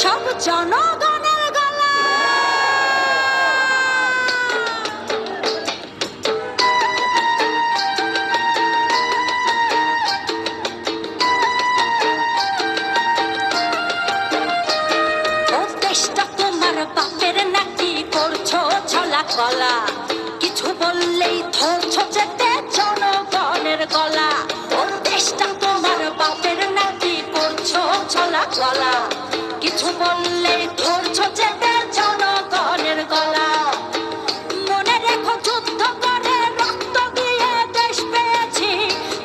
সব জনগণের গলা। ও দেশটা তোমার বাপের নাকি করছো ছলা কলা, কিছু বললেই ধরছো যেতে জনগণের গলা। ও দেশটা তোমার বাপের নাকি করছো ছলা কলা, কিছু বললেই ধরছো যেতে জনগণের গলা। মনে রেখো যুদ্ধ করে রক্ত দিয়ে দেশ পেয়েছি,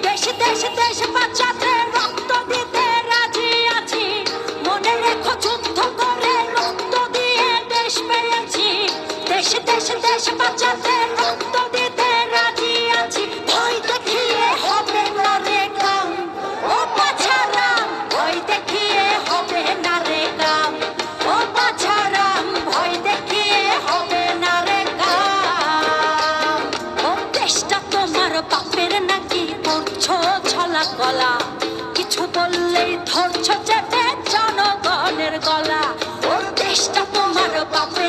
দেশ দেশ দেশ বাঁচাতে রক্ত দিতে রাজি আছি। মনে রেখো যুদ্ধ করে রক্ত দিয়ে দেশ পেয়েছি, দেশ দেশ দেশ বাঁচাতে রক্ত দিতে রাজি আছি। ভয় দেখিয়ে হবে না রে কাম, ও বাছারাম ভয় দেখিয়ে হবে না রে কাম, ও বাছারাম ভয় দেখিয়ে হবে না রে কাম। ও দেশটা তোমার বাপের নাকি করছো ছলা গলা, কিছু বললেই ধরছো চেপে জনগণের গলা। ও দেশটা তোমার বাপের